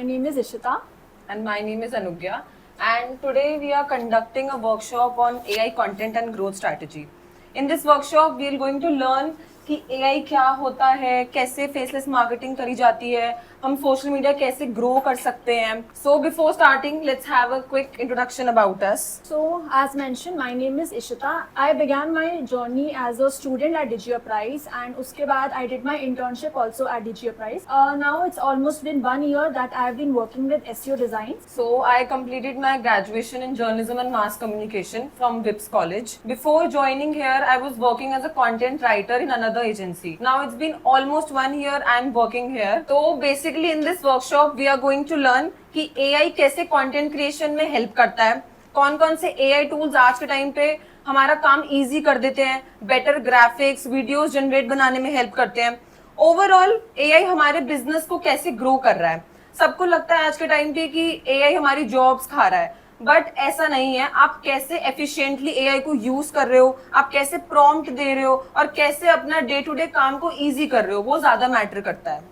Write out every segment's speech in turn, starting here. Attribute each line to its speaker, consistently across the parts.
Speaker 1: My name is Ishita.
Speaker 2: And my name is Anugya. And today we are conducting a workshop on AI content and growth strategy. In this workshop, we are going to learn कि AI क्या होता है, कैसे faceless marketing करी जाती है, हम social media कैसे ग्रो कर सकते हैं. So before starting, let's have a quick introduction about us.
Speaker 1: So, as mentioned, my name is Ishita. I began my journey as a student at DigiPrice, and उसके बाद I did my internship also at DigiPrice. Now it's almost been 1 year that I've been working with SEO design.
Speaker 2: So I completed my graduation in journalism and mass communication from WIPS College. Before joining here, I was working as a content writer in another agency. Now it's been almost 1 year I'm working here. So basically in this workshop we are going to learn कि AI कैसे content creation में help करता है, कौन कौन से AI tools आज के टाइम पे हमारा काम easy कर देते हैं, better graphics, videos generate बनाने में help करते हैं. Overall AI हमारे business को कैसे grow कर रहा है. सबको लगता है आज के टाइम पे कि AI हमारी जॉब्स खा रहा है, बट ऐसा नहीं है. आप कैसे एफिशिएंटली AI को यूज कर रहे हो, आप कैसे प्रॉम्प्ट दे रहे हो और कैसे अपना डे टू डे काम को इजी कर रहे हो, वो ज्यादा मैटर करता है.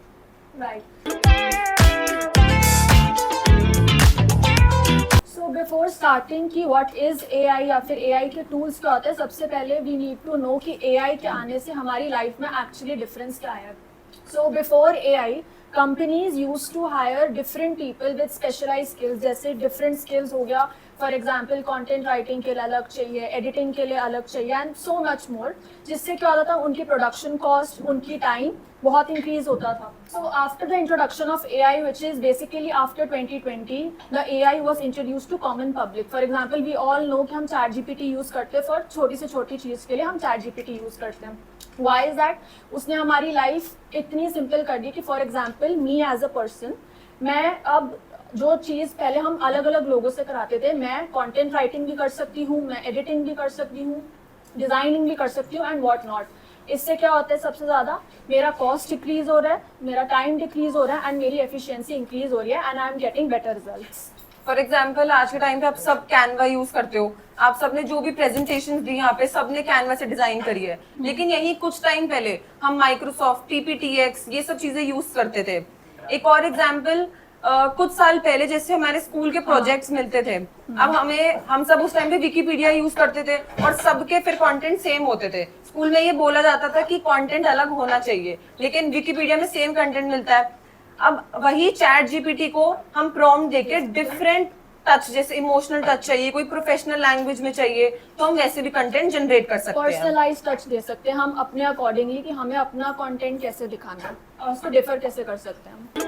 Speaker 1: Right. So before starting कि what is AI या फिर AI के tools क्या होते हैं, सबसे पहले we need to know कि AI के आने से हमारी लाइफ में actually difference क्या है. So before AI, companies used to hire different people with specialized skills. जैसे different skills हो गया, for example content writing के लिए अलग चाहिए, editing के लिए अलग चाहिए and so much more. जिससे क्या होता था, उनकी production cost, उनकी time बहुत increase होता था. So after the introduction of AI, which is basically after 2020, the AI was introduced to common public. For example, we all know कि हम ChatGPT use करते हैं for छोटी से छोटी चीज़ के लिए हम ChatGPT use करते हैं. Why is that? उसने हमारी लाइफ इतनी सिंपल कर दी कि for example me as a person, मैं अब जो चीज़ पहले हम अलग अलग लोगों से कराते थे, मैं कंटेंट राइटिंग भी कर सकती हूँ, मैं एडिटिंग भी कर सकती हूँ, डिजाइनिंग भी कर सकती हूँ एंड व्हाट नॉट. इससे क्या होता है, सबसे ज़्यादा मेरा कॉस्ट डिक्रीज हो रहा है, मेरा टाइम डिक्रीज हो रहा है एंड मेरी एफिशिएंसी इंक्रीज हो रही है and I am getting better results.
Speaker 2: For example आज के टाइम पे आप सब कैनवा यूज करते हो, आप सबने जो भी प्रेजेंटेशन दी यहाँ पे सबने कैनवा से डिजाइन करी है. लेकिन यही कुछ टाइम पहले हम माइक्रोसॉफ्ट PPTX ये सब चीजें यूज करते थे. एक और एग्जाम्पल, कुछ साल पहले जैसे हमारे स्कूल के प्रोजेक्ट्स मिलते थे, अब हम सब उस टाइम पे विकीपीडिया यूज करते थे और सबके फिर कंटेंट सेम होते थे. स्कूल में ये बोला जाता था कि कंटेंट अलग होना चाहिए, लेकिन विकीपीडिया में सेम कंटेंट मिलता है. अब वही ChatGPT को हम प्रॉम्प्ट देके डिफरेंट टच, जैसे इमोशनल टच चाहिए, कोई प्रोफेशनल लैंग्वेज में चाहिए, तो हम वैसे भी कंटेंट जनरेट कर सकते हैं.
Speaker 1: पर्सनलाइज टच दे सकते हैं हम अपने अकॉर्डिंगली कि हमें अपना कंटेंट कैसे दिखाना है और उसको डिफर कैसे कर सकते हैं.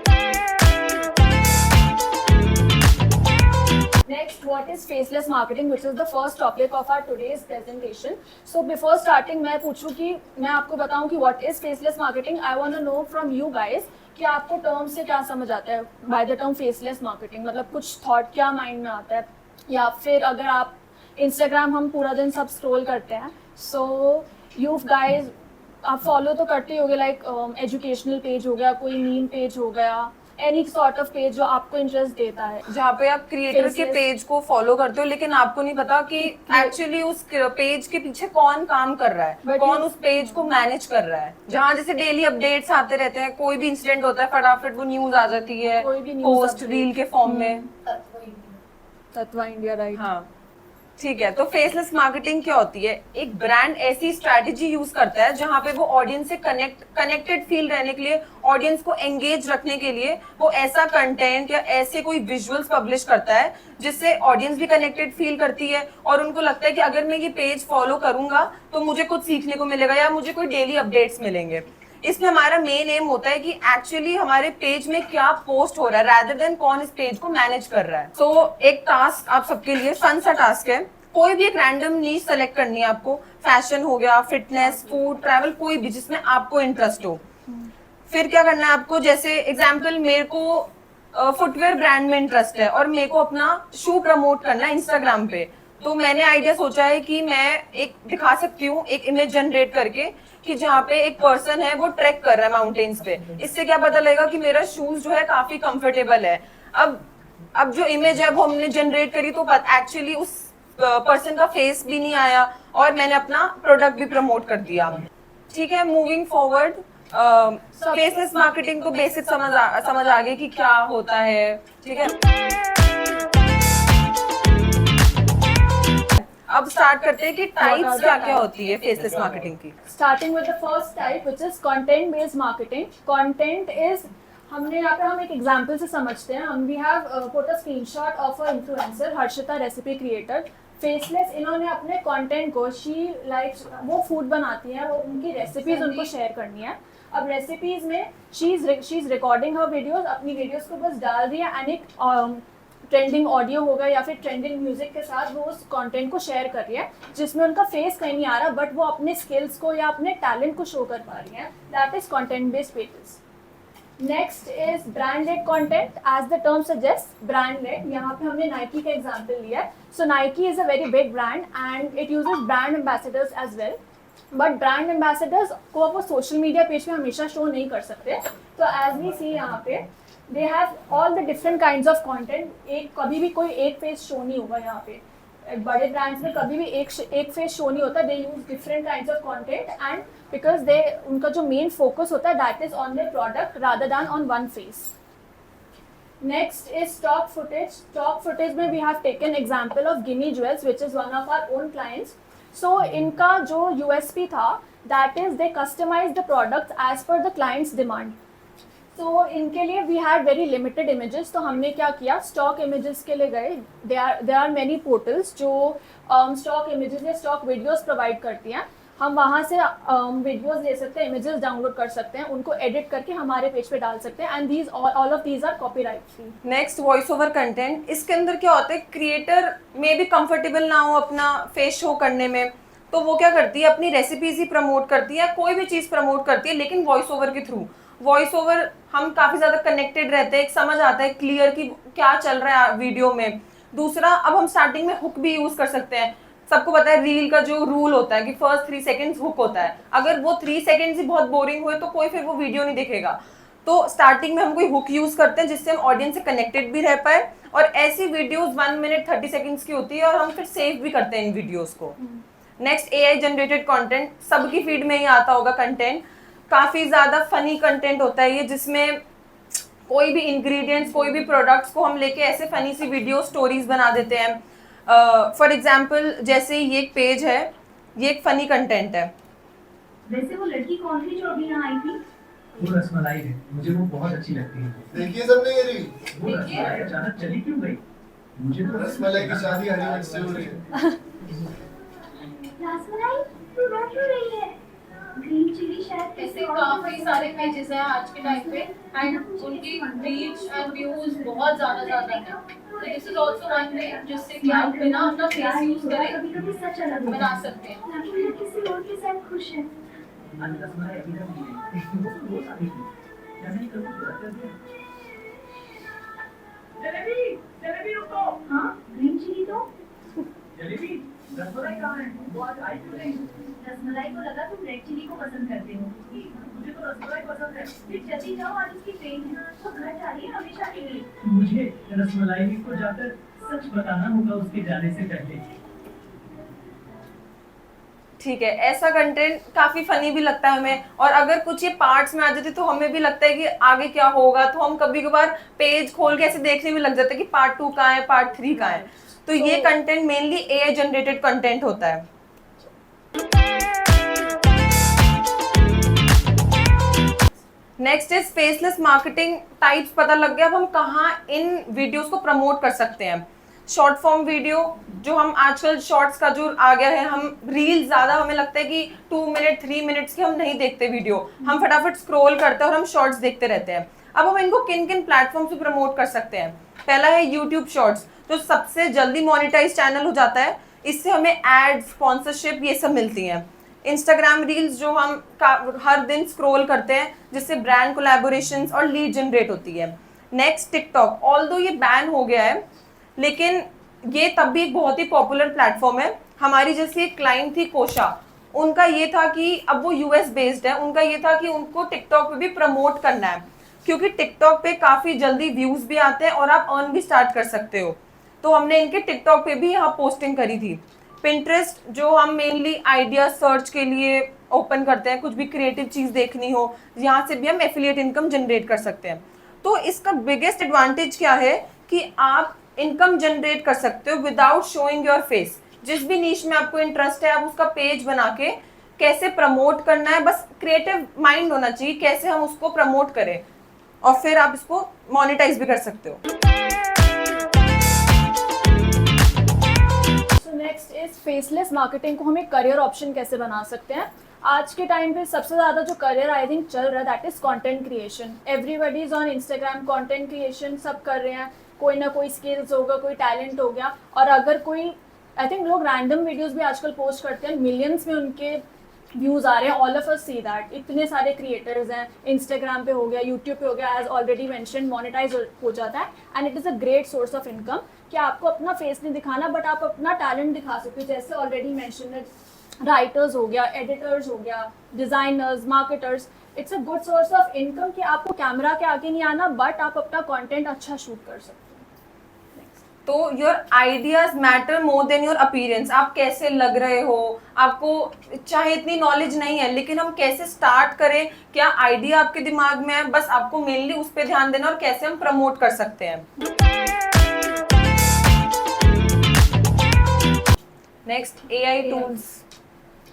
Speaker 1: Next, what is faceless marketing, which is the first topic of our today's presentation. So before starting, मैं पूछूं कि मैं आपको बताऊं कि what is faceless marketing. I want to know from you guys कि आपको टर्म से क्या समझ आता है by the term faceless marketing. मतलब कुछ थॉट क्या माइंड में आता है, या फिर अगर आप Instagram हम पूरा दिन सब स्क्रॉल करते हैं, so you guys आप फॉलो तो करते ही होगे, लाइक एजुकेशनल पेज हो गया, कोई मीम पेज हो गया, एनी सॉर्ट ऑफ पेज जो आपको इंटरेस्ट देता है,
Speaker 2: जहाँ पे आप क्रिएटर के पेज को फॉलो करते हो लेकिन आपको नहीं पता कि एक्चुअली उस पेज के पीछे कौन काम कर रहा है, कौन उस पेज को मैनेज कर रहा है. जहाँ जैसे डेली अपडेट्स आते रहते हैं, कोई भी इंसिडेंट होता है फटाफट वो न्यूज आ जाती है पोस्ट रील के फॉर्म में.
Speaker 1: तत्वा इंडिया, राइट.
Speaker 2: हाँ ठीक है. तो फेसलेस मार्केटिंग क्या होती है? एक ब्रांड ऐसी स्ट्रैटेजी यूज करता है जहां पे वो ऑडियंस से कनेक्टेड फील रहने के लिए, ऑडियंस को एंगेज रखने के लिए वो ऐसा कंटेंट या ऐसे कोई विजुअल्स पब्लिश करता है जिससे ऑडियंस भी कनेक्टेड फील करती है और उनको लगता है कि अगर मैं ये पेज फॉलो करूंगा तो मुझे कुछ सीखने को मिलेगा या मुझे कोई डेली अपडेट्स मिलेंगे. इसमें हमारा मेन एम होता है कि एक्चुअली हमारे पेज में क्या पोस्ट हो रहा है रादर देन कौन इस पेज को मैनेज कर रहा है. तो एक टास्क आप सबके लिए फन सा टास्क है. कोई भी एक रैंडम नीश सेलेक्ट करनी है आपको. फैशन हो गया, फिटनेस, फूड, ट्रैवल, कोई भी जिसमें आपको इंटरेस्ट हो. फिर क्या करना है आपको, जैसे एग्जाम्पल मेरे को फुटवेयर ब्रांड में इंटरेस्ट है और मेरे को अपना शू प्रमोट करना है इंस्टाग्राम पे. तो मैंने आइडिया सोचा है कि मैं एक दिखा सकती हूँ एक इमेज जनरेट करके कि जहाँ पे एक पर्सन है वो ट्रैक कर रहा है माउंटेन्स पे. इससे क्या पता लगेगा कि मेरा शूज जो है काफी कंफर्टेबल है. अब जो इमेज है वो हमने जनरेट करी तो एक्चुअली उस पर्सन का फेस भी नहीं आया और मैंने अपना प्रोडक्ट भी प्रमोट कर दिया. ठीक है, मूविंग फॉरवर्ड. फेसलेस मार्केटिंग तो बेसिक समझ आ गई कि क्या होता है, ठीक है। अब स्टार्ट करते हैं कि टाइप्स क्या क्या होती है फेसलेस मार्केटिंग की।
Speaker 1: Starting with the first type, which is content based marketing. Content is, हमने यहाँ पे हम एक एग्जाम्पल से समझते हैं। हम we have put a screenshot of a influencer Harshita recipe creator. Faceless इन्होंने अपने कंटेंट को, शी लाइक्स, वो फूड बनाती हैं, वो उनकी रेसिपीज उनको शेयर करनी है। अब रेसिपीज में she is recording her videos, अपनी वीडियोस को बस डाल रही है एंड एक ट्रेंडिंग ऑडियो होगा या फिर ट्रेंडिंग म्यूजिक के साथ वो उस कंटेंट को शेयर कर रही है, जिसमें उनका फेस कहीं नहीं आ रहा, बट वो अपने स्किल्स को या अपने टैलेंट को शो कर पा रही है। That is content based pages. Next is branded content. As the term suggest, branded, यहाँ पे हमने नाइकी का एग्जांपल लिया है। So Nike is a very big brand and it uses brand ambassadors as well, but brand ambassadors को वो social media page पे हमेशा शो नहीं कर सकते। तो एज वी सी यहाँ पे they have all the different kinds of content. एक कभी भी कोई एक फेस शो नहीं होगा यहाँ पे। बड़े ब्रांड्स में कभी भी एक फेस शो नहीं होता। They use different kinds of content and because they, उनका जो मेन फोकस होता है that is on their product rather than on one face. Next is stock footage. Stock footage में we have taken example of Gini Jewels which is one of our own clients. So इनका जो USP था that is they customise the product as per the clients demand. तो इनके लिए we had very limited images. तो हमने क्या किया, स्टॉक इमेजेस के लिए गए। देयर आर मेनी पोर्टल्स जो स्टॉक इमेजेस या स्टॉक वीडियोस प्रोवाइड करती हैं। हम वहाँ से वीडियोस ले सकते हैं, इमेजेस डाउनलोड कर सकते हैं, उनको एडिट करके हमारे पेज पे डाल सकते हैं and these all of these are copyright free.
Speaker 2: Next, voice over content. इसके अंदर क्या होता है, क्रिएटर में भी कंफर्टेबल ना हो अपना फेस शो करने में, तो वो क्या करती है, अपनी रेसिपीज ही प्रमोट करती है, कोई भी चीज़ प्रमोट करती है, लेकिन वॉइस ओवर के थ्रू। वॉइस ओवर हम काफ़ी ज़्यादा कनेक्टेड रहते हैं, एक समझ आता है क्लियर कि क्या चल रहा है वीडियो में। दूसरा, अब हम स्टार्टिंग में हुक भी यूज़ कर सकते हैं। सबको पता है रील का जो रूल होता है कि फर्स्ट 3 सेकेंड्स हुक होता है। अगर वो 3 सेकेंड्स ही बहुत बोरिंग हुए तो कोई फिर वो वीडियो नहीं देखेगा। तो स्टार्टिंग में हम कोई हुक यूज़ करते हैं जिससे हम ऑडियंस से कनेक्टेड भी रह पाए, और ऐसी वीडियोस 1 मिनट 30 सेकेंड्स की होती है और हम फिर सेव भी करते हैं इन वीडियोस को। Next, AI generated content. सबकी फीड में ही आता होगा कंटेंट। काफ़ी ज़्यादा फनी कंटेंट होता है ये, जिसमें कोई भी इंग्रेडिएंट्स, कोई भी प्रोडक्ट्स को हम लेके ऐसे फनी सी वीडियो स्टोरीज बना देते हैं। फॉर एग्जाम्पल, जैसे ये एक पेज है, ये एक फनी कंटेंट है।
Speaker 3: वैसे वो लड़की कौन थी जो अभी यहाँ आई थी?
Speaker 4: वो रसमलाई है, मुझे वो बहुत अच्छी लगती है।
Speaker 5: देखिए सबने ये रील,
Speaker 4: वो रसमलाई अचानक चली क्यों गई? मुझे तो
Speaker 5: रसमलाई की शादी हरी मिर्च से हो रही है।
Speaker 3: रसमलाई तू रो क्यों रही है? ग्रीन चिली शायद
Speaker 6: ऐसे काफी सारे पेजेस हैं आज के टाइम पे एंड उनकी रीच एंड व्यूज बहुत ज्यादा है। तो this is also one way जिससे कि आप बिना अपना फेस यूज करें
Speaker 3: कभी-कभी सच अलग
Speaker 6: बना सकते हैं।
Speaker 3: ताकि वो किसी और के साथ खुश है।
Speaker 4: आज रसमलाई अभी तक नहीं आई। वो तो रोज आती थी। क्या नहीं कभी बुरा कर दिया? जलेबी, जलेबी रुको।
Speaker 3: हाँ, ग्रीन चिली तो
Speaker 4: जलेबी, रसमलाई कहाँ है? वो आज आई क्यों नहीं?
Speaker 3: रसमलाई को लगा तुम रेड चिली को पसंद करते हो।
Speaker 4: मुझे तो रसमलाई पसंद है।
Speaker 3: फिर जल्दी जाओ, आज उसकी ट्रेन है, तो घर जा रही है हमेशा के लिए।
Speaker 4: मुझे रसमलाई को जाकर सच बताना होगा उसके जाने से पहले।
Speaker 2: ठीक है, ऐसा कंटेंट काफी फनी भी लगता है हमें, और अगर कुछ ये पार्ट्स में आ जाते तो हमें भी लगता है कि आगे क्या होगा, तो हम कभी कभार पेज खोल के ऐसे देखने में लग जाते हैं कि पार्ट 2 कहाँ है, पार्ट 3 कहाँ है। तो ये content mainly AI generated content होता है। Next is faceless marketing. Types पता लग गया, अब हम कहाँ इन वीडियोस को प्रमोट कर सकते हैं। शॉर्ट फॉर्म वीडियो, जो हम आजकल शॉर्ट्स का जो आ गया है, हम रील ज़्यादा हमें लगता है कि 2 मिनट 3 मिनट्स की हम नहीं देखते वीडियो, हम फटाफट स्क्रॉल करते हैं और हम शॉर्ट्स देखते रहते हैं। अब हम इनको किन किन प्लेटफॉर्म से प्रमोट कर सकते हैं। पहला है यूट्यूब शॉर्ट्स, जो सबसे जल्दी मोनेटाइज चैनल हो जाता है। इससे हमें एड, स्पॉन्सरशिप ये सब मिलती हैं। इंस्टाग्राम रील्स, जो हम हर दिन स्क्रॉल करते हैं, जिससे ब्रांड कोलैबोरेशंस और लीड जनरेट होती है। Next, TikTok. ऑल्दो ये बैन हो गया है, लेकिन ये तब भी एक बहुत ही पॉपुलर प्लेटफॉर्म है। हमारी जैसी एक क्लाइंट थी कोशा, उनका ये था कि अब वो यूएस बेस्ड है, उनका ये था कि उनको टिकटॉक पे भी प्रमोट करना है, क्योंकि टिकटॉक पे काफ़ी जल्दी व्यूज़ भी आते हैं और आप अर्न भी स्टार्ट कर सकते हो। तो हमने इनके टिकटॉक पे भी यहाँ पोस्टिंग करी थी। पिंटरेस्ट, जो हम मेनली आइडिया सर्च के लिए ओपन करते हैं, कुछ भी क्रिएटिव चीज देखनी हो, यहाँ से भी हम एफिलिएट इनकम जनरेट कर सकते हैं। तो इसका बिगेस्ट एडवांटेज क्या है कि आप इनकम जनरेट कर सकते हो विदाउट शोइंग योर फेस। जिस भी नीश में आपको इंटरेस्ट है, आप उसका पेज बना के कैसे प्रमोट करना है, बस क्रिएटिव माइंड होना चाहिए कैसे हम उसको प्रमोट करें, और फिर आप इसको मोनेटाइज भी कर सकते हो।
Speaker 1: नेक्स्ट इज फेसलेस मार्केटिंग को हम एक करियर ऑप्शन कैसे बना सकते हैं। आज के टाइम पे सबसे ज़्यादा जो करियर आई थिंक चल रहा है that is content creation. Everybody is on Instagram, content creation सब कर रहे हैं, कोई ना कोई स्किल्स होगा, कोई टैलेंट हो गया। और अगर कोई आई थिंक लोग रैंडम वीडियोस भी आजकल पोस्ट करते हैं, मिलियंस में उनके व्यूज आ रहे हैं। All of us see that इतने सारे क्रिएटर्स हैं, इंस्टाग्राम पे हो गया, यूट्यूब पे हो गया, एज ऑलरेडी मेंशन मोनेटाइज हो जाता है and it is a great source of income कि आपको अपना फेस नहीं दिखाना बट आप अपना टैलेंट दिखा सकते हो। जैसे ऑलरेडी मेंशन राइटर्स हो गया, एडिटर्स हो गया, designers, marketers, it's a good source of income कि आपको कैमरा के आगे नहीं आना बट आप अपना कंटेंट अच्छा शूट कर सकते हो।
Speaker 2: तो your ideas matter more than your appearance. आप कैसे लग रहे हो, आपको चाहे इतनी नॉलेज नहीं है लेकिन हम कैसे स्टार्ट करें, क्या आइडिया आपके दिमाग में है, बस आपको मेनली उस पर ध्यान देना और कैसे हम प्रमोट कर सकते हैं। Next AI tools.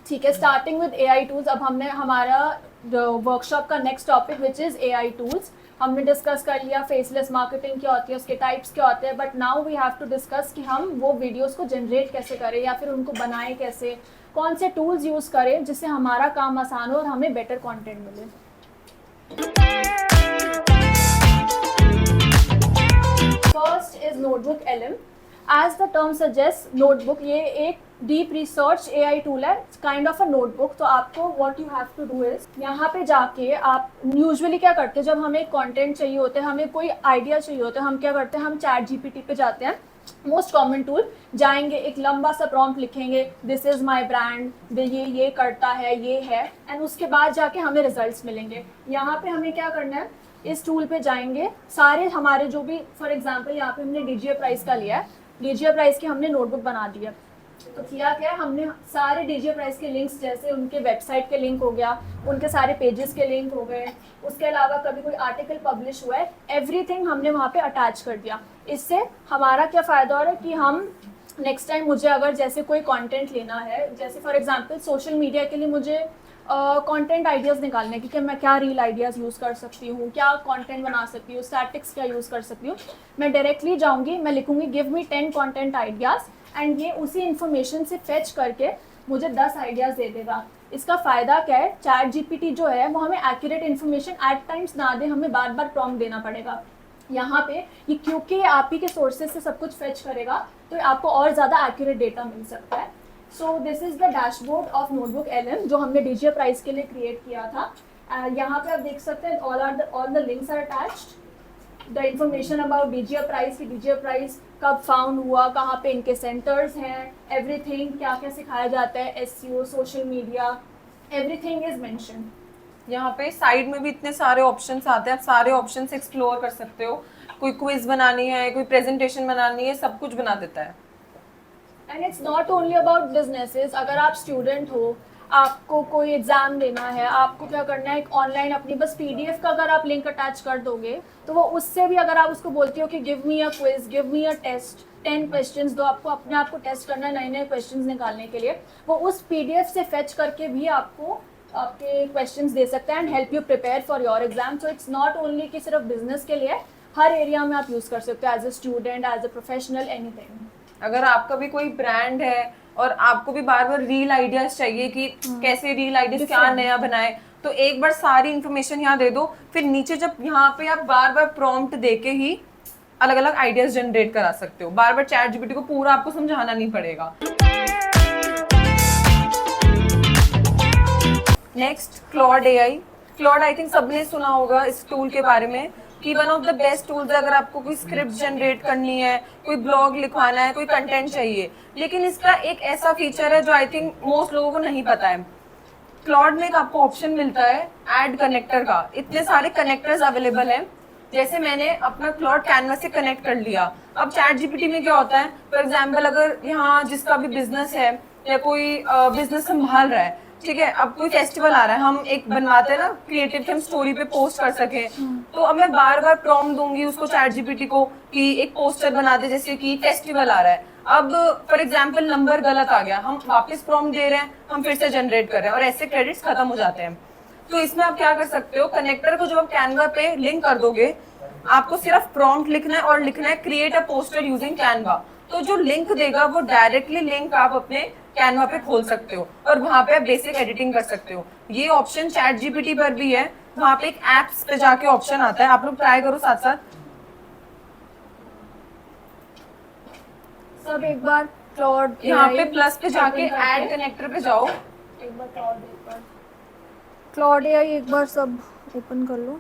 Speaker 1: ठीक है, स्टार्टिंग विद AI टूल्स। अब हमने हमारा वर्कशॉप का next topic which is AI tools हमने डिस्कस कर लिया। फेसलेस मार्केटिंग क्या होती है, उसके टाइप्स क्या होते हैं, but now we have to discuss कि हम वो वीडियोस को जनरेट कैसे करें या फिर उनको बनाएं कैसे, कौन से टूल्स यूज़ करें जिससे हमारा काम आसान हो और हमें बेटर कंटेंट मिले। First is notebook LM। As the term suggest, notebook ये एक डीप रिसर्च AI टूल है, काइंड ऑफ अ नोटबुक। तो आपको what you have to do is यहाँ पे जाके आप यूजुअली क्या करते हैं, जब हमें कंटेंट चाहिए होता है, हमें कोई आइडिया चाहिए होता है, हम क्या करते हैं, हम ChatGPT पे जाते हैं, मोस्ट कॉमन टूल, जाएंगे, एक लंबा सा प्रॉम्प्ट लिखेंगे, दिस इज़ माई ब्रांड, ये करता है, ये है, एंड उसके बाद जाके हमें रिजल्ट्स मिलेंगे। यहाँ पे हमें क्या करना है, इस टूल पे जाएंगे, सारे हमारे जो भी, फॉर एग्जाम्पल यहाँ पे हमने DGA प्राइस का लिया है, DGA प्राइस की हमने नोटबुक बना दी है। तो किया क्या, हमने सारे DGA प्राइस के लिंक्स, जैसे उनके वेबसाइट के लिंक हो गया, उनके सारे पेजेस के लिंक हो गए, उसके अलावा कभी कोई आर्टिकल पब्लिश हुआ है, एवरीथिंग हमने वहाँ पे अटैच कर दिया। इससे हमारा क्या फ़ायदा हो रहा है कि हम नेक्स्ट टाइम मुझे अगर जैसे कोई कंटेंट लेना है, जैसे फॉर एग्जांपल सोशल मीडिया के लिए मुझे कंटेंट आइडियाज़ निकालने की, कि मैं क्या रील आइडियाज़ यूज़ कर सकती हूँ, क्या कंटेंट बना सकती हूँ, स्टैटिक्स क्या यूज़ कर सकती हूँ, मैं डायरेक्टली जाऊँगी, मैं लिखूँगी give me 10 content ideas and ये उसी इन्फॉर्मेशन से फेच करके मुझे 10 आइडियाज़ दे देगा। इसका फ़ायदा क्या है, ChatGPT जो है वो हमें एक्यूरेट इन्फॉर्मेशन एट टाइम्स ना दे, हमें बार बार प्रॉम्प्ट देना पड़ेगा। यहाँ पे ये क्योंकि आप ही के सोर्सेज से सब कुछ फेच करेगा तो आपको और ज़्यादा एक्यूरेट डेटा मिल सकता है। So this is the dashboard of notebook LM जो हमने DGA प्राइस के लिए क्रिएट किया था। यहाँ पे आप देख सकते हैं all the links are attached, the information about DGA price, की DGA प्राइस कब फाउंड हुआ, कहाँ पे इनके सेंटर्स हैं, एवरीथिंग, क्या क्या सिखाया जाता है, SEO, social media, everything is mention.
Speaker 2: यहाँ पे साइड में भी इतने सारे ऑप्शंस आते हैं, आप सारे ऑप्शंस एक्सप्लोर कर सकते हो। कोई क्विज बनानी है, कोई प्रेजेंटेशन बनानी है, सब कुछ बना देता है।
Speaker 1: And it's not only about businesses. अगर आप स्टूडेंट हो, आपको कोई एग्जाम देना है, आपको क्या करना है, एक ऑनलाइन अपनी बस PDF का अगर आप लिंक अटैच कर दोगे तो वो उससे भी, अगर आप उसको बोलती हो कि give me a quiz, give me a test, 10 questions दो, आपको अपने आप को टेस्ट करना है नए नए क्वेश्चंस निकालने के लिए, वो उस PDF से फेच करके भी आपको आपके क्वेश्चंस दे सकता है and help you prepare for your exam. So it's not only कि सिर्फ बिजनेस के लिए, हर एरिया में आप यूज़ कर सकते हो, as a student, as a professional, anything.
Speaker 2: अगर आपका भी कोई ब्रांड है और आपको भी बार बार रील आइडियाज चाहिए कि कैसे रील आइडियाज क्या नया बनाए, तो एक बार सारी इन्फॉर्मेशन यहाँ दे दो, फिर नीचे जब यहाँ पे आप बार बार प्रॉम्प्ट देके ही अलग अलग आइडियाज जनरेट करा सकते हो। बार बार ChatGPT को पूरा आपको समझाना नहीं पड़ेगा। Next Claude AI। Claude I think सबने सुना होगा इस टूल के बारे में कि one of the best tools है अगर आपको कोई स्क्रिप्ट जनरेट करनी है, कोई ब्लॉग लिखवाना है, कोई कंटेंट चाहिए। लेकिन इसका एक ऐसा फीचर है जो आई थिंक मोस्ट लोगों को नहीं पता है। क्लॉड में एक आपको ऑप्शन मिलता है ऐड कनेक्टर का। इतने सारे कनेक्टर्स अवेलेबल हैं। जैसे मैंने अपना क्लॉड कैनवस से कनेक्ट कर लिया। अब ChatGPT में क्या होता है, फॉर एग्जाम्पल अगर यहाँ जिसका भी बिजनेस है या कोई बिजनेस संभाल रहा है ठीक है, अब कोई फेस्टिवल आ रहा है, हम एक बनवाते हैं ना क्रिएटिव कि हम स्टोरी पे पोस्ट कर सके, तो अब मैं बार बार प्रॉम्प्ट दूंगी उसको चैट जीपीटी को कि एक पोस्टर बना दे, जैसे कि फेस्टिवल आ रहा है, अब फॉर एग्जांपल नंबर गलत आ गया, हम वापस प्रॉम्प्ट दे रहे हैं, हम फिर से जनरेट कर रहे हैं और ऐसे क्रेडिट्स खत्म हो जाते हैं। तो इसमें आप क्या कर सकते हो, कनेक्टर को जब आप कैनवा पे लिंक कर दोगे, आपको सिर्फ प्रॉम्प्ट लिखना है और लिखना है create a poster using Canva, तो जो लिंक देगा वो डायरेक्टली लिंक आप अपने कैनवा पे खोल सकते हो और वहां पे आप बेसिक एडिटिंग कर सकते हो। ये ऑप्शन चैट जीपीटी पर भी है, वहां पे एक एप्स पे जाके ऑप्शन आता है, आप लोग ट्राई करो साथ साथ।
Speaker 1: सब एक बार क्लॉड
Speaker 2: यहाँ पे प्लस पे जाके ऐड कनेक्टर पे जाओ,
Speaker 1: एक बार क्लॉड एआई एक बार सब ओपन कर लो।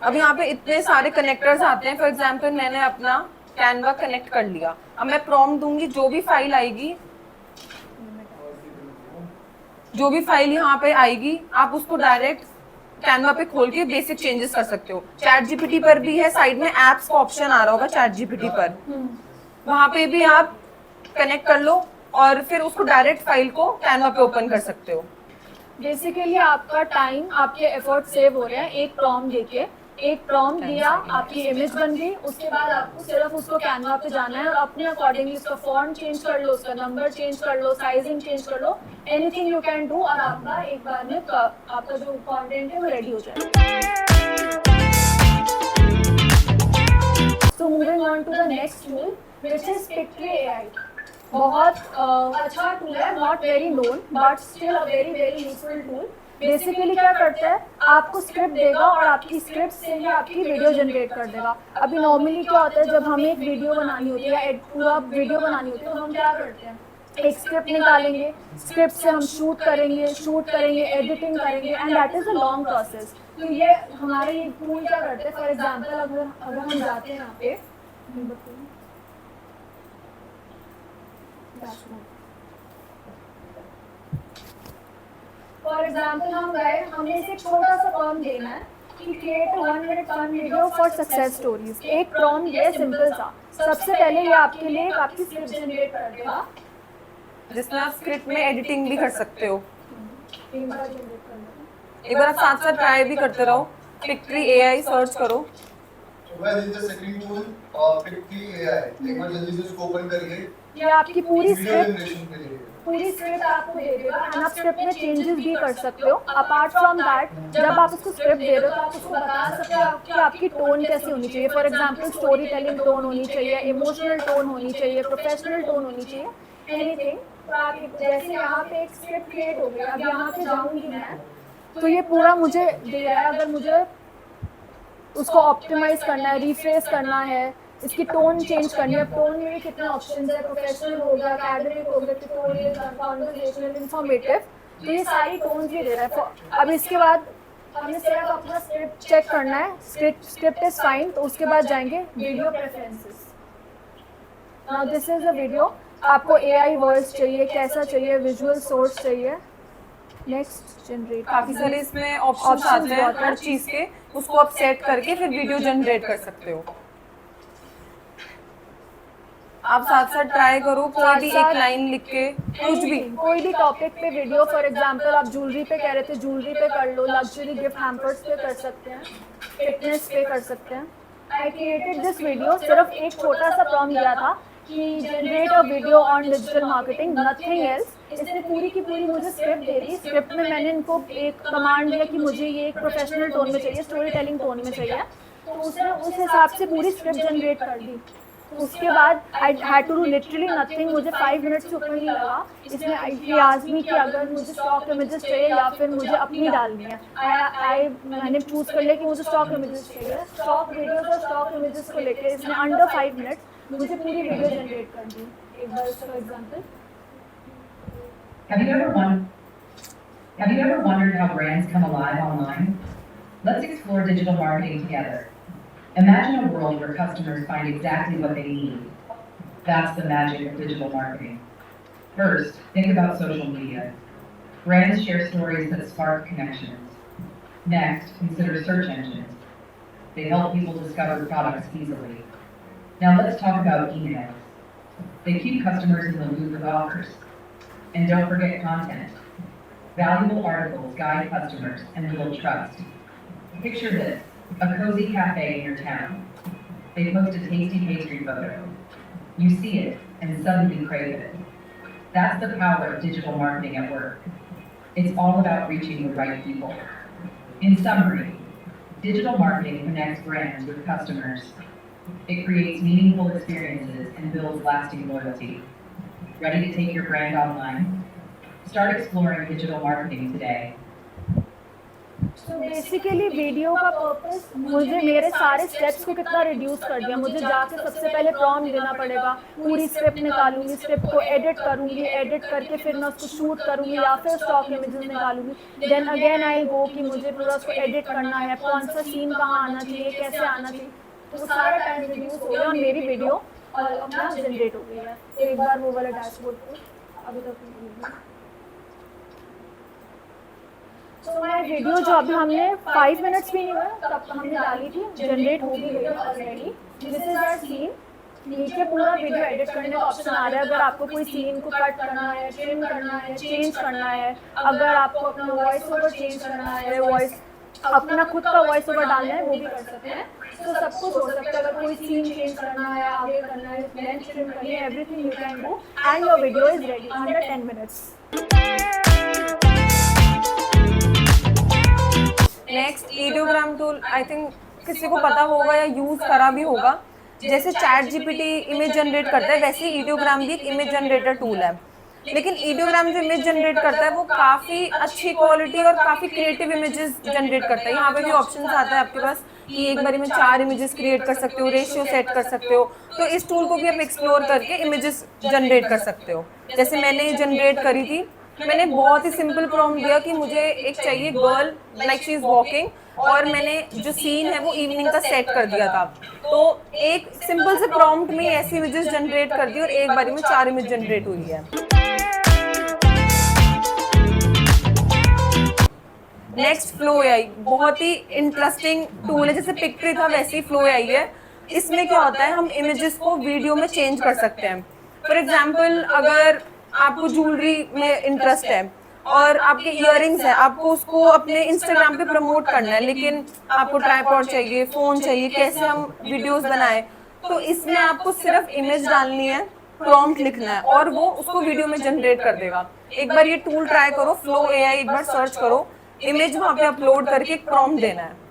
Speaker 2: अब यहाँ पे इतने सारे कनेक्टर्स आते हैं। फॉर एग्जांपल मैंने अपना कैनवा कनेक्ट कर लिया, अब मैं प्रॉम्प्ट दूंगी, जो भी फाइल आएगी, जो भी फाइल यहाँ पे आएगी, आप उसको डायरेक्ट कैनवा पे खोल के बेसिक चेंजेस कर सकते हो। चैट जीपीटी पर भी है, साइड में एप्स का ऑप्शन आ रहा होगा चैट जीपीटी पर, वहां पे भी आप कनेक्ट कर लो और फिर उसको डायरेक्ट फाइल को कैनवा पे ओपन कर सकते हो।
Speaker 1: बेसिकली आपका टाइम, आपके एफर्ट सेव हो रहे हैं। एक प्रॉम्प्ट देके, एक प्रॉम्प्ट दिया, आपकी इमेज बन गई, उसके बाद आपको सिर्फ उसको कैनवा पे जाना है और अपने अकॉर्डिंगली उसका फॉन्ट चेंज कर लो, उसका नंबर चेंज कर लो, साइजिंग चेंज कर लो, एनीथिंग यू कैन डू, और आपका एक बार में आपका जो कंटेंट है वो रेडी हो जाए। So moving on to the next tool which is Pictory AI. बहुत अच्छा टूल है, not very known but still a very very useful tool. Basically क्या करता है, आपको स्क्रिप्ट देगा और आपकी स्क्रिप्ट से ही आपकी वीडियो जनरेट कर देगा। अभी नॉर्मली क्या होता है, जब हमें एक वीडियो बनानी होती है या पूरा वीडियो बनानी होती है, तो हम क्या करते हैं, एक स्क्रिप्ट निकालेंगे, स्क्रिप्ट से हम शूट करेंगे, एडिटिंग करेंगे, and that is a long process. तो ये हमारे ये टूल क्या करते हैं, फॉर एग्जाम्पल अगर हम जाते हैं यहाँ पे फॉर एग्जाम्पल हम गए, हमें इसे छोटा सा प्रॉम्प्ट देना है कि create 1 minute fun video for success stories. एक प्रॉम्प्ट ये सिंपल सा, सबसे पहले ये आपके लिए आपकी स्क्रिप्ट जनरेट कर देगा,
Speaker 2: जिसमें आप स्क्रिप्ट में एडिटिंग भी कर सकते हो।
Speaker 1: एक बार जनरेट कर देगा।
Speaker 2: एक बार आप साथ साथ ट्राई भी करते रहो, पिक्ट्री एआई सर्च करो।
Speaker 5: Well, this is the second tool, Picktree AI. एक बार जल्दी से इसको ओपन करिए।
Speaker 1: ये आपकी पूरी
Speaker 5: वीडियो
Speaker 1: स्क्रिप्ट
Speaker 5: जनरेशन के लिए।
Speaker 1: पूरी स्क्रिप्ट आपको दे देगा एंड आप स्क्रिप्ट में चेंजेस भी कर सकते हो। अपार्ट फ्रॉम दैट, जब आप उसको स्क्रिप्ट दे रहे हो तो आप उसको बता सकते हो कि आपकी टोन कैसी होनी चाहिए। For example story telling tone होनी चाहिए, इमोशनल टोन होनी चाहिए, प्रोफेशनल टोन होनी चाहिए, एनीथिंग। तो आप जैसे यहाँ पे एक स्क्रिप्ट क्रिएट हो गई, अब यहाँ पे जाऊँगी मैं, तो ये पूरा मुझे दे रहा है। अगर मुझे उसको ऑप्टिमाइज करना है, रिफ्रेश करना है, इसकी टोन चेंज करनी है, टोन में भी कितने ऑप्शंस है, प्रोफेशनल हो गया, एकेडमिक हो गया, ट्यूटोरियल, कॉन्वर्सेशनल, इंफॉर्मेटिव, तो ये सारी टोन्स भी दे रहा है। अब इसके बाद हमें सिर्फ अपना स्क्रिप्ट चेक करना है, स्क्रिप्ट इज फाइन, तो उसके बाद जाएंगे video preferences. Now this is a video, आपको एआई वॉइस चाहिए, कैसा चाहिए, विजुअल सोर्स चाहिए, नेक्स्ट जनरेट।
Speaker 2: काफी सारे इसमें ऑप्शंस आते हैं हर चीज के, उसको आप सेट करके फिर वीडियो जनरेट कर सकते हो। आप साथ साथ ट्राई करो, कोई भी एक लाइन लिख के, कुछ भी
Speaker 1: कोई भी टॉपिक पे वीडियो, फॉर एग्जांपल आप ज्वेलरी पे कह रहे थे, ज्वेलरी पे कर लो, लग्जरी गिफ्ट हैम्पर्स पे कर सकते हैं, फिटनेस पे कर सकते हैं। आई क्रिएटेड दिस वीडियो, सिर्फ एक छोटा सा प्रॉम्प्ट दिया था कि generate a video on digital marketing, nothing else. इसने पूरी की पूरी मुझे स्क्रिप्ट दे दी। स्क्रिप्ट में मैंने इनको एक कमांड दिया कि मुझे ये एक प्रोफेशनल टोन में चाहिए, स्टोरी टेलिंग टोन में चाहिए, तो उसने उस हिसाब से पूरी स्क्रिप्ट जनरेट कर दी। उसके बाद I had to do literally nothing, मुझे 5 मिनट से ऊपर नहीं लगा। इसने आज़मी कि अगर मुझे स्टॉक इमेजेस चाहिए या फिर मुझे अपनी डालनी है, मैंने चूज़ कर लिया कि मुझे स्टॉक इमेजेस चाहिए। स्टॉक वीडियोस और स्टॉक इमेजेस को लेकर इसने अंडर 5 मिनट मुझे पूरी वीडियो जनरेट कर दी। एक बार for example,
Speaker 7: Have you ever wondered how brands come alive online? Let's explore digital marketing together. Imagine a world where customers find exactly what they need. That's the magic of digital marketing. First, think about social media. Brands share stories that spark connections. Next, consider search engines. They help people discover products easily. Now let's talk about emails. They keep customers in the loop with offers. And don't forget content. Valuable articles guide customers and build trust. Picture this, a cozy cafe in your town. They post a tasty pastry photo. You see it and suddenly crave it. That's the power of digital marketing at work. It's all about reaching the right people. In summary, digital marketing connects brands with customers. It creates meaningful experiences and builds lasting loyalty. Ready to take your brand online? Start exploring digital marketing today.
Speaker 1: तो basically video का purpose मुझे मेरे सारे steps को कितना reduce कर दिया। मुझे जाके सबसे पहले प्रॉम्प्ट देना पड़ेगा, पूरी स्क्रिप्ट निकालूंगी, स्क्रिप्ट को एडिट करूंगी, एडिट करके फिर मैं उसको शूट करूंगी या फिर स्टॉक इमेजेस निकालूंगी। देन अगेन आई गो कि मुझे पूरा उसको एडिट करना है, कौन सा सीन कहाँ आना चाहिए, कैसे आना चाहिए। तो वो सारा टाइम रिड्यूस हो गया और मेरी वीडियो अपना जनरेट हो गई है। एक बार वो वाला डैशबोर्ड को अभी तक तो मैं वीडियो जो अभी हमने 5 मिनट्स भी नहीं हुआ तब हमने डाली थी, जनरेट हो भी गई already. This is our scene. नीचे पूरा वीडियो एडिट करने का ऑप्शन आ रहा है। अगर आपको कोई सीन को कट करना है, ट्रिम करना है, चेंज करना है, अगर आपको अपना वॉइस ओवर चेंज करना है, वॉइस अपना खुद का वॉइस ओवर डालना है, वो भी कर सकते हैं। तो सब कुछ हो सकता है। अगर कोई सीन चेंज करना है, आगे करना है, लेंथ ट्रिम करनी है, everything you can do and your video is ready under 10 minutes.
Speaker 2: Next Ideogram tool, I think किसी को पता होगा या यूज करा भी होगा। जैसे चैट जीपीटी इमेज जनरेट करता है, वैसे ही ईडियोग्राम भी एक इमेज जनरेटर टूल है। लेकिन ईडियोग्राम जो इमेज जनरेट करता है वो काफ़ी अच्छी क्वालिटी और काफ़ी क्रिएटिव इमेजेस जनरेट करता है। यहाँ पे भी ऑप्शन आता है आपके पास कि एक बारी में 4 इमेजेस क्रिएट कर सकते हो, रेशियो सेट कर सकते हो। तो इस टूल को भी आप एक्सप्लोर करके इमेजेस जनरेट कर सकते हो। जैसे मैंने जनरेट करी थी, मैंने बहुत ही सिंपल प्रॉम्प्ट दिया कि मुझे एक चाहिए girl like she is walking, और मैंने जो सीन है वो इवनिंग का सेट कर दिया था। तो एक सिंपल से प्रॉम्प्ट में ऐसी इमेजेस जनरेट कर दी और एक बारी में 4 इमेज जनरेट हुई है। नेक्स्ट फ्लो एआई, बहुत ही इंटरेस्टिंग टूल है। जैसे पिक्ट्री था वैसे ही फ्लो एआई है। इसमें क्या होता है, हम इमेजेस को वीडियो में चेंज कर सकते हैं। फॉर एग्जाम्पल, अगर आपको ज्वेलरी में इंटरेस्ट है और आपके इयररिंग्स है, आपको उसको अपने इंस्टाग्राम पे प्रमोट करना है, लेकिन आपको ट्राइपॉड चाहिए, फ़ोन चाहिए, कैसे हम वीडियोस बनाएं, तो इसमें आपको सिर्फ इमेज डालनी है, प्रॉम्प्ट लिखना है और वो उसको वीडियो में जनरेट कर देगा। एक बार ये टूल ट्राई करो, फ्लो एआई, एक बार सर्च करो, इमेज वहाँ पे अपलोड करके एक प्रॉम्प्ट देना है।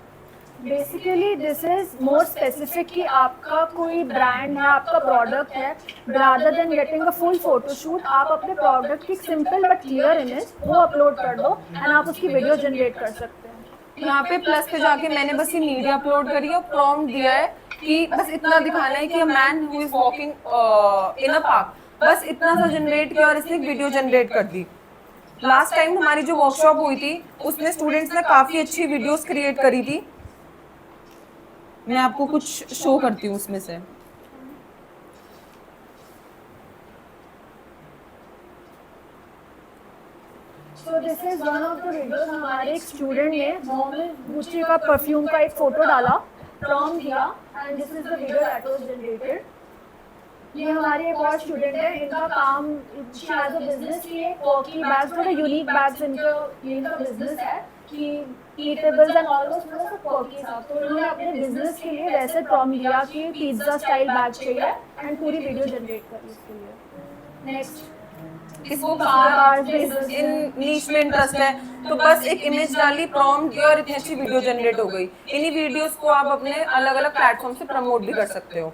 Speaker 1: Basically this is more specific कि आपका कोई ब्रांड है, आपका प्रोडक्ट है, rather than getting a full photoshoot, आप अपने प्रोडक्ट की सिंपल बट क्लियर इमेज वो अपलोड कर दो एंड आप उसकी वीडियो जनरेट कर सकते हैं।
Speaker 2: यहाँ पे प्लस पे जाके मैंने बस ये मीडिया अपलोड करी है और प्रॉम्प्ट दिया है कि बस इतना दिखाना है कि a man who is walking in a park, बस इतना सा जनरेट किया और इसने वीडियो जनरेट कर दी। लास्ट टाइम हमारी जो वर्कशॉप हुई थी उसमें स्टूडेंट्स ने काफ़ी अच्छी वीडियोस क्रिएट करी थी। मैं आपको कुछ शो करती हूँ उसमें से।
Speaker 1: So this is one of the videos। हमारे एक स्टूडेंट ने नॉर्मल गुच्ची का परफ्यूम का एक फोटो डाला, प्रॉम्प्ट दिया and this is the video that was generated. ये हमारे एक और स्टूडेंट है, इनका काम शी हैज अ बिजनेस की है, कॉकी बैग्स, थोड़े यूनिक बैग्स इनका बिजनेस है कि ईटेबल्स एंड ऑल दोस, थोड़ा सा कॉकी था। तो उन्होंने अपने बिजनेस के लिए वैसे प्रॉम्प्ट दिया कि पिज्जा स्टाइल बैग चाहिए एंड पूरी वीडियो जनरेट करी उसके लिए। नेक्स्ट,
Speaker 2: इसको इन नीश में इंटरेस्ट है तो बस एक इमेज डाली, प्रॉम्प्ट दिया और इतनी अच्छी वीडियो जनरेट हो गई। इन्हीं वीडियोस को आप अपने अलग अलग प्लेटफॉर्म से प्रमोट भी कर सकते हो।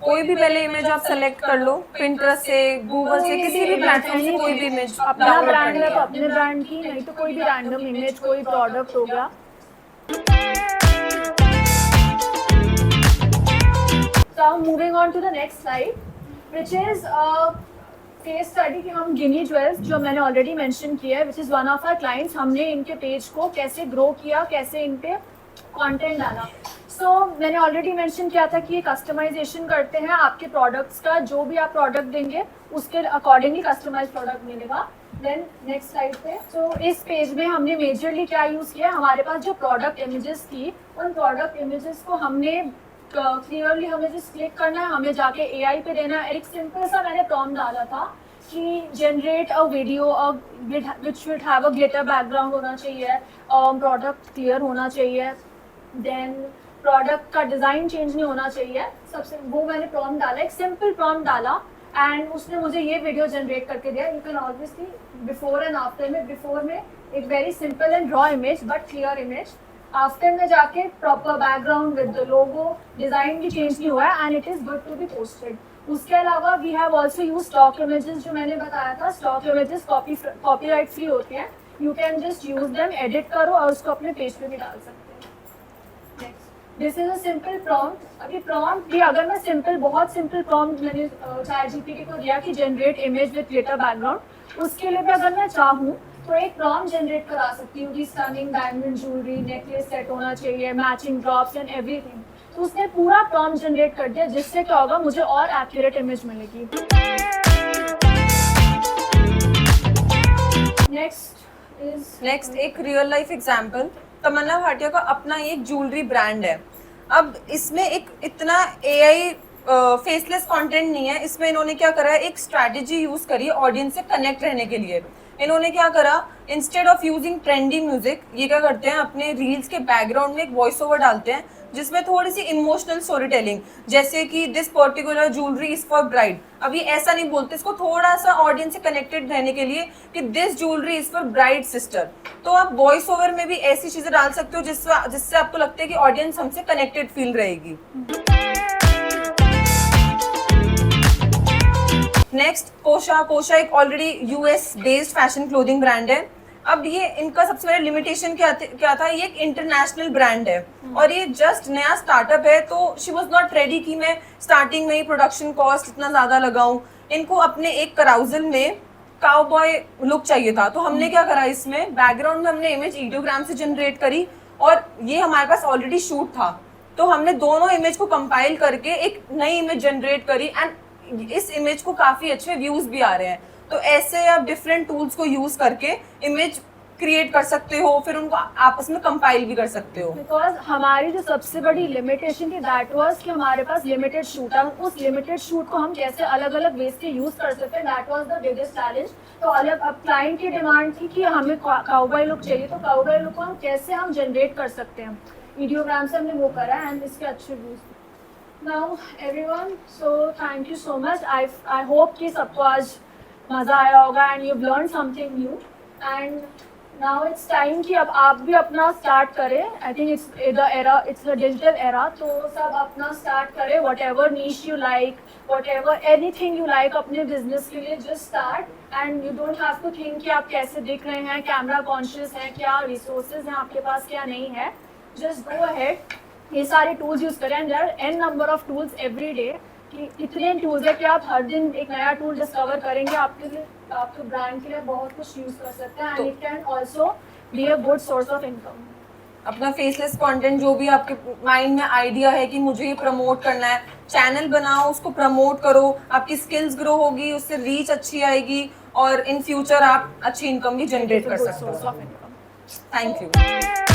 Speaker 2: कोई भी पहले इमेज आप सेलेक्ट कर लो, पिंटरेस्ट से, गूगल से, किसी भी प्लेटफॉर्म से कोई भी इमेज
Speaker 1: अपना ब्रांड है तो अपने ब्रांड की, नहीं तो कोई भी रैंडम इमेज, कोई प्रोडक्ट हो गया। So moving on to the next slide, which is case study कि हम गिनी ज्वेल्स, जो मैंने ऑलरेडी मेंशन किया है, which is one of our clients, हमने इनके पेज को कैसे ग्रो किया, कैसे इन पे कंटेंट डाला। सो मैंने ऑलरेडी मेंशन किया था कि ये कस्टमाइजेशन करते हैं आपके प्रोडक्ट्स का, जो भी आप प्रोडक्ट देंगे उसके अकॉर्डिंगली कस्टमाइज प्रोडक्ट मिलेगा। देन नेक्स्ट स्लाइड पे, तो इस पेज में हमने मेजरली क्या यूज़ किया, हमारे पास जो प्रोडक्ट इमेजेस थी उन प्रोडक्ट इमेजेस को हमने क्लियरली हमें जिस क्लिक करना है, हमें जाके AI पे देना है। एक सिंपल सा मैंने प्रॉम्प्ट डाला था कि generate a video which should have a glitter background होना चाहिए, प्रोडक्ट क्लियर होना चाहिए, देन प्रोडक्ट का डिज़ाइन चेंज नहीं होना चाहिए। सबसे वो मैंने प्रॉम्प्ट डाला, एक सिंपल प्रॉम्प्ट डाला एंड उसने मुझे ये वीडियो जनरेट करके दिया। You can obviously before and after में, बिफोर में एक very simple and raw image but clear image, after में जाके proper background with the logo, design भी चेंज नहीं हुआ है and it is good to be posted. उसके अलावा we have also use stock images, जो मैंने बताया था स्टॉक इमेजेस कॉपीराइट फ्री होती हैं, you can just use them, edit करो और उसको अपने पेज पे भी डाल सकते हैं। This is a simple prompt. अभी प्रॉम्प्ट भी अगर मैं सिंपल, बहुत सिंपल प्रॉम्प्ट मैंने ChatGPT को दिया कि generate image with glitter background, उसके लिए भी अगर मैं चाहूँ तो एक प्रॉम्प्ट जनरेट करा सकती हूँ कि stunning diamond jewellery, necklace set होना चाहिए, मैचिंग ड्रॉप्स एंड एवरीथिंग। तो उसने पूरा प्रॉम्प्ट जनरेट कर दिया, जिससे क्या होगा, मुझे और एक्यूरेट इमेज मिलेगी।
Speaker 2: नेक्स्ट एक रियल लाइफ एग्जांपल, तमन्ना भाटिया का अपना एक ज्वेलरी ब्रांड है। अब इसमें एक इतना AI फेसलेस कंटेंट नहीं है, इसमें इन्होंने क्या करा है, एक स्ट्रैटेजी यूज करी ऑडियंस से कनेक्ट रहने के लिए। इन्होंने क्या करा, instead of using trendy music, ये क्या करते हैं, अपने रील्स के बैकग्राउंड में एक वॉइस ओवर डालते हैं जिसमें थोड़ी सी इमोशनल स्टोरी टेलिंग, जैसे कि this particular jewellery is for bride. अभी ऐसा नहीं बोलते, इसको थोड़ा सा ऑडियंस से कनेक्टेड रहने के लिए कि this jewellery is for bride sister. तो आप वॉइस ओवर में भी ऐसी चीजें डाल सकते हो जिससे आपको लगता है कि ऑडियंस हमसे कनेक्टेड फील रहेगी। नेक्स्ट कोशा एक already US based fashion clothing brand है। अब ये इनका सबसे बड़ा लिमिटेशन क्या था, ये एक इंटरनेशनल ब्रांड है और ये जस्ट नया स्टार्टअप है, तो शी वाज नॉट रेडी कि मैं स्टार्टिंग में ही प्रोडक्शन कॉस्ट इतना ज़्यादा लगाऊं। इनको अपने एक कराउजल में काउबॉय लुक चाहिए था, तो हमने क्या करा, इसमें बैकग्राउंड में हमने इमेज ईडियोग्राम से जनरेट करी और ये हमारे पास ऑलरेडी शूट था, तो हमने दोनों इमेज को कंपाइल करके एक नई इमेज जनरेट करी एंड इस इमेज को काफ़ी अच्छे व्यूज भी आ रहे हैं। तो ऐसे आप डिफरेंट टूल्स को यूज करके इमेज क्रिएट कर सकते हो, फिर उनको आपस में कंपाइल भी कर सकते हो।
Speaker 1: बिकॉज हमारी जो सबसे बड़ी लिमिटेशन थी दैट वाज कि हमारे पास लिमिटेड शूट है, उस लिमिटेड शूट को हम कैसे अलग अलग वेज से यूज कर सकते हैं, that was the biggest challenge. तो अलग अब क्लाइंट की डिमांड थी कि हमें काउबॉय लुक चाहिए, तो काउबॉय लुक को हम कैसे जनरेट कर सकते हैं, वीडियोग्राम से हमने वो करा एंड इसके अच्छे views. Now everyone, so thank you so much. I hope कि सबको आज मज़ा आया होगा and you learn something new and now it's time कि अब आप भी अपना स्टार्ट करें। I think it's the digital era, तो सब अपना स्टार्ट करें, whatever niche you like, whatever anything you like अपने बिजनेस के लिए, just start and you don't have to think कि आप कैसे दिख रहे हैं, कैमरा कॉन्शियस हैं, क्या रिसोर्सेज हैं आपके पास, क्या नहीं है। जस्ट गो अहेड, ये सारे टूल्स यूज़ करें and there are n number of tools every day, कि इतने टूल्स है कि आप हर दिन एक नया टूल डिस्कवर करेंगे, आपके लिए, आपके ब्रांड के लिए बहुत कुछ यूज कर सकते हैं and it can also be a good source of income.
Speaker 2: अपना फेसलेस कंटेंट, जो भी आपके माइंड में आइडिया है कि मुझे ये प्रमोट करना है, चैनल बनाओ, उसको प्रमोट करो, आपकी स्किल्स ग्रो होगी, उससे रीच अच्छी आएगी और इन फ्यूचर आप अच्छी इनकम भी जनरेट कर सकते हो।
Speaker 1: Source of income.
Speaker 2: Thank you.